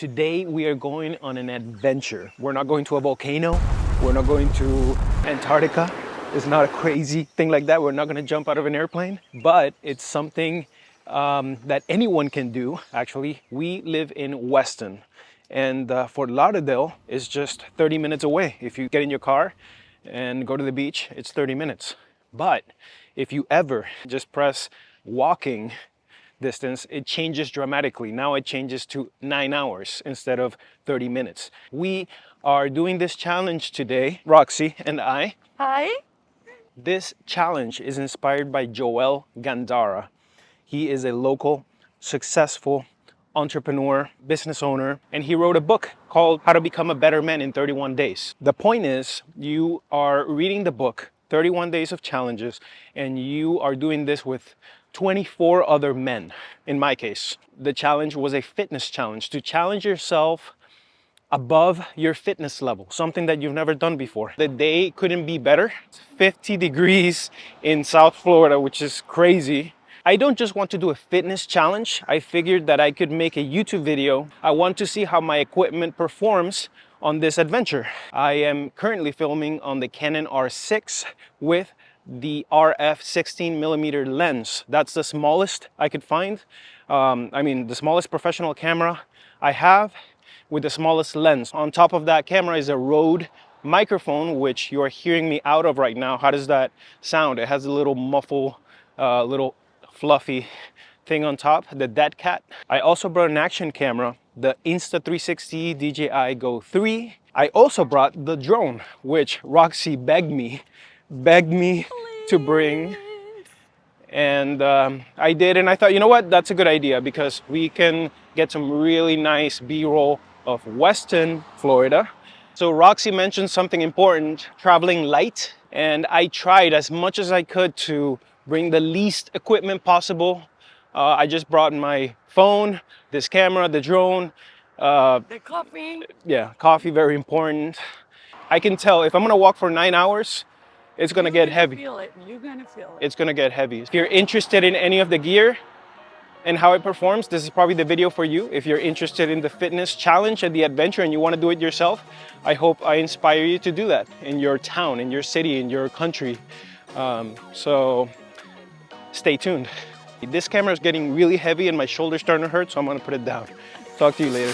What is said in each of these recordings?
Today we are going on an adventure. We're not going to a volcano. We're not going to Antarctica. It's not a crazy thing like that. We're not going to jump out of an airplane, but it's something that anyone can do. Actually, we live in Weston, and Fort Lauderdale is just 30 minutes away. If you get in your car and go to the beach, it's 30 minutes. But if you ever just press walking distance, it changes dramatically. Now it changes to 9 hours instead of 30 minutes. We are doing this challenge today, Roxy and I. Hi. This challenge is inspired by Joel Gandara. He is a local, successful entrepreneur, business owner, and he wrote a book called How to Become a Better Man in 31 Days. The point is, you are reading the book, 31 Days of Challenges, and you are doing this with 24 other men. In my case, the challenge was a fitness challenge, to challenge yourself above your fitness level, something that you've never done before. The day couldn't be better. It's 50 degrees in South Florida, which is crazy. I don't just want to do a fitness challenge. I figured that I could make a YouTube video. I want to see how my equipment performs on this adventure. I am currently filming on the Canon R6 with the RF 16mm lens. That's the smallest I could find. The smallest professional camera I have with the smallest lens. On top of that camera is a Rode microphone, which you are hearing me out of right now. How does that sound? It has a little muffle, little fluffy thing on top, the dead cat. I also brought an action camera, the Insta360 DJI Go 3. I also brought the drone, which Roxy begged me to bring, and I did, and I thought, you know what, that's a good idea, because we can get some really nice B-roll of Weston, Florida. So Roxy mentioned something important, traveling light, and I tried as much as I could to bring the least equipment possible. I just brought my phone, this camera, the drone, The coffee. yeah, coffee, very important. I can tell if I'm gonna walk for 9 hours, it's gonna get heavy. Feel it. You're gonna feel it. It's gonna get heavy. If you're interested in any of the gear and how it performs, this is probably the video for you. If you're interested in the fitness challenge and the adventure and you want to do it yourself, I hope I inspire you to do that in your town, in your city, in your country. So stay tuned. This camera is getting really heavy and my shoulder's starting to hurt, so I'm gonna put it down. Talk to you later.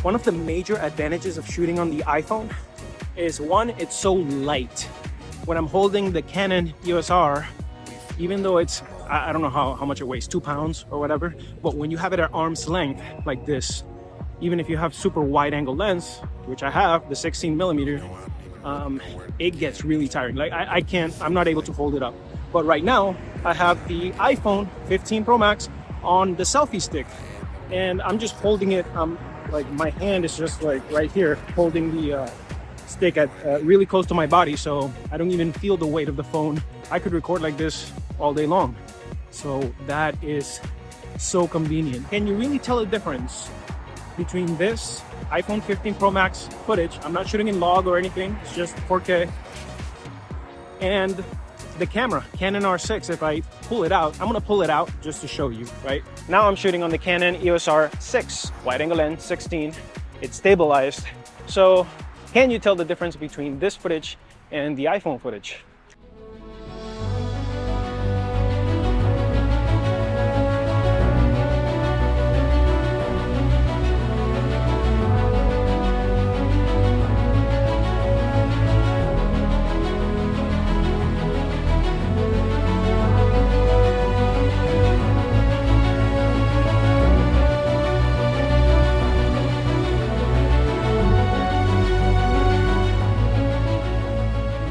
One of the major advantages of shooting on the iPhone is, one, it's so light. When I'm holding the Canon EOS R, even though it's, I don't know how much it weighs, 2 pounds or whatever, but when you have it at arm's length like this, even if you have super wide angle lens, which I have, the 16mm, it gets really tiring. Like I'm not able to hold it up. But right now, I have the iPhone 15 Pro Max on the selfie stick, and I'm just holding it, like my hand is just like right here holding the stick at really close to my body, so I don't even feel the weight of the phone. I could record like this all day long, so that is so convenient. Can you really tell the difference between this iPhone 15 Pro Max footage, I'm not shooting in log or anything, it's just 4K, and the camera, Canon R6? If I pull it out, I'm gonna pull it out just to show you, right? Now I'm shooting on the Canon EOS R6, wide angle lens, 16, it's stabilized. So can you tell the difference between this footage and the iPhone footage?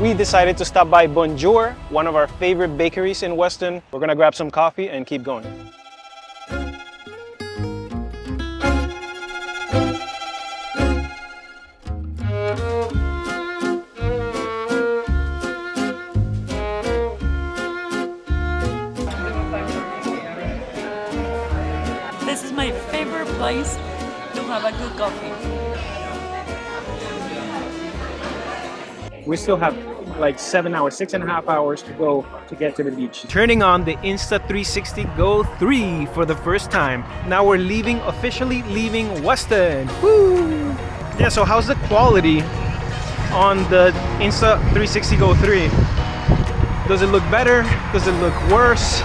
We decided to stop by Bonjour, one of our favorite bakeries in Weston. We're gonna grab some coffee and keep going. my favorite place to have a good coffee. We still have like 7 hours, 6.5 hours to go to get to the beach. Turning on the Insta360 Go 3 for the first time. Now we're officially leaving Weston. Woo! Yeah, so how's the quality on the Insta360 Go 3? Does it look better? Does it look worse?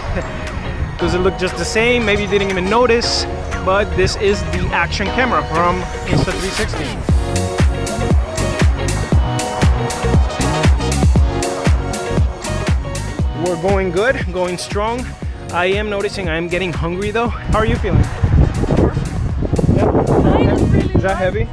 Does it look just the same? Maybe you didn't even notice, but this is the action camera from Insta360. We're going good, going strong. I am noticing I'm getting hungry though. How are you feeling? Yeah. Is that heavy?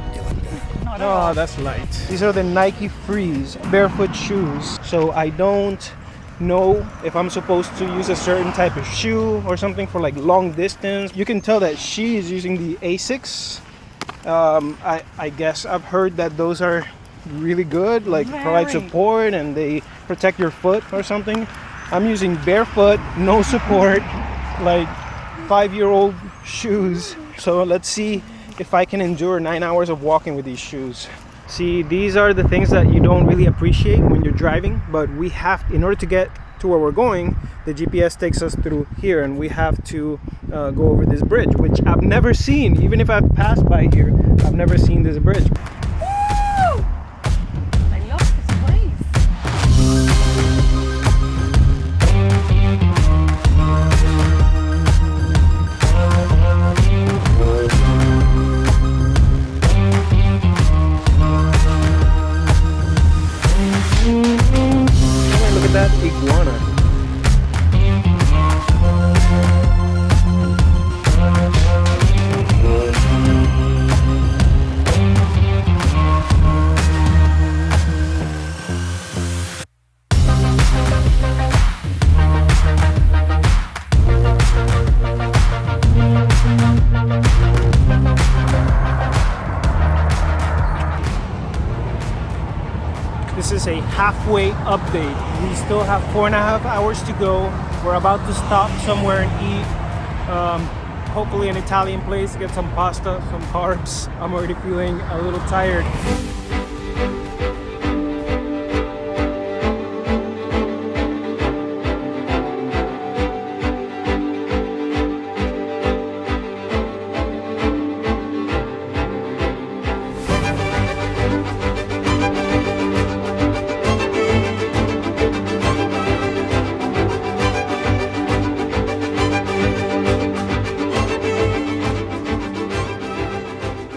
No, that's light. These are the Nike Freeze barefoot shoes. So I don't know if I'm supposed to use a certain type of shoe or something for like long distance. You can tell that she is using the A6. I guess I've heard that those are really good, like provide support and they protect your foot or something. I'm using barefoot, no support, like 5-year-old shoes. So let's see if I can endure 9 hours of walking with these shoes. See, these are the things that you don't really appreciate when you're driving, but we have, in order to get to where we're going, the GPS takes us through here and we have to go over this bridge, which I've never seen. Even if I've passed by here, I've never seen this bridge. This is a halfway update. We still have 4.5 hours to go. We're about to stop somewhere and eat. Hopefully an Italian place to get some pasta, some carbs. I'm already feeling a little tired.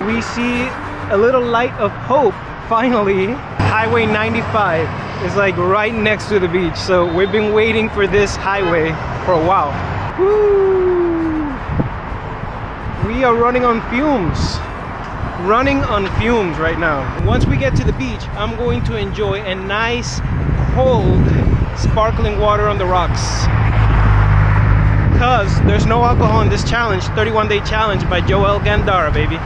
We see a little light of hope finally. Highway 95 is like right next to the beach, so we've been waiting for this highway for a while. Woo! We are running on fumes. Running on fumes right now. Once we get to the beach, I'm going to enjoy a nice cold sparkling water on the rocks, because there's no alcohol in this challenge, 31-day challenge by Joel Gandara, baby.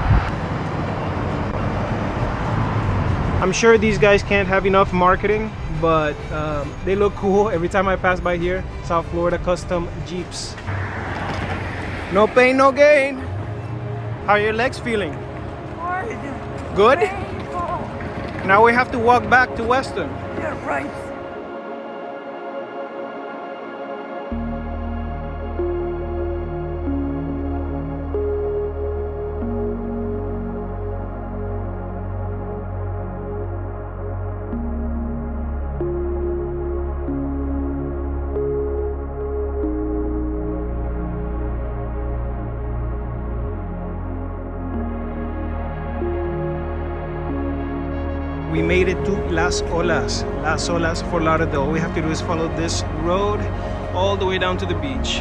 I'm sure these guys can't have enough marketing, but they look cool every time I pass by here. South Florida Custom Jeeps. No pain, no gain. How are your legs feeling? Good? Now we have to walk back to Weston. Yeah, right. We made it to Las Olas for Lauderdale. All we have to do is follow this road all the way down to the beach.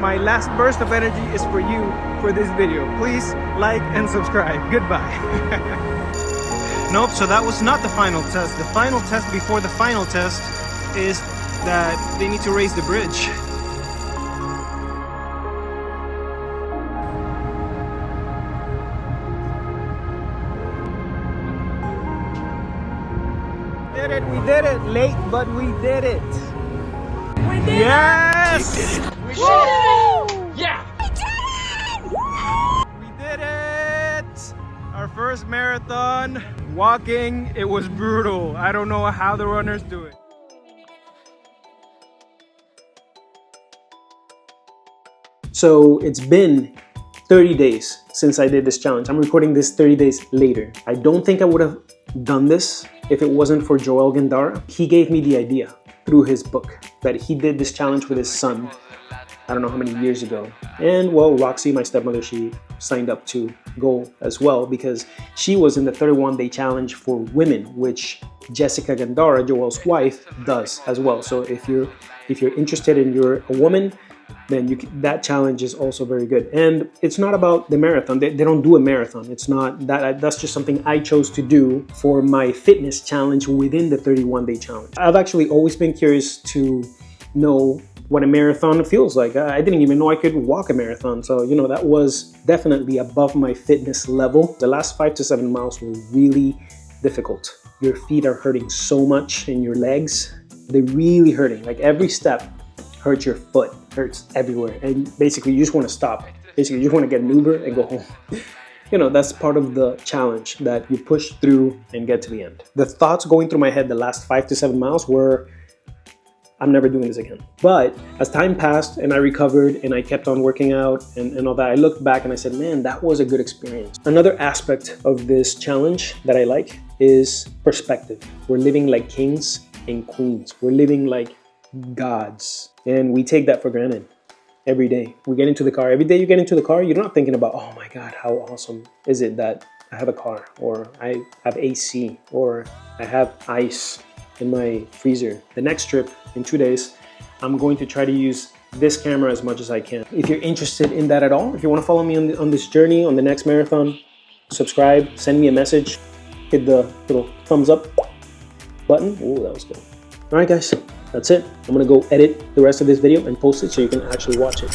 My last burst of energy is for you for this video. Please like and subscribe. Goodbye. Nope, so that was not the final test. The final test before the final test is that they need to raise the bridge. did it, we did it. Late, but we did it. We did Yes! it! We did it! Yeah! We did it! Our first marathon. Walking, it was brutal. I don't know how the runners do it. So it's been 30 days since I did this challenge. I'm recording this 30 days later. I don't think I would have done this if it wasn't for Joel Gandara. He gave me the idea through his book that he did this challenge with his son, I don't know how many years ago. And well, Roxy, my stepmother, she signed up to go as well because she was in the 31-day challenge for women, which Jessica Gandara, Joel's wife, does as well. So if you're interested and you're a woman, then that challenge is also very good. And it's not about the marathon. They don't do a marathon. It's not that. That's just something I chose to do for my fitness challenge within the 31-day challenge. I've actually always been curious to know what a marathon feels like. I didn't even know I could walk a marathon. So, you know, that was definitely above my fitness level. The last 5 to 7 miles were really difficult. Your feet are hurting so much and your legs, they're really hurting. Like every step hurts your foot, hurts everywhere. And basically you just want to stop. Basically you just want to get an Uber and go home. You know, that's part of the challenge, that you push through and get to the end. The thoughts going through my head the last 5 to 7 miles were, I'm never doing this again. But as time passed and I recovered and I kept on working out and all that, I looked back and I said, man, that was a good experience. Another aspect of this challenge that I like is perspective. We're living like kings and queens. We're living like gods. And we take that for granted every day. We get into the car. Every day you get into the car, you're not thinking about, oh my God, how awesome is it that I have a car, or I have AC, or I have ice in my freezer. The next trip in 2 days, I'm going to try to use this camera as much as I can. If you're interested in that at all, if you want to follow me on this journey, on the next marathon, subscribe, send me a message, hit the little thumbs up button. Oh, that was good. All right, guys, that's it. I'm gonna go edit the rest of this video and post it so you can actually watch it.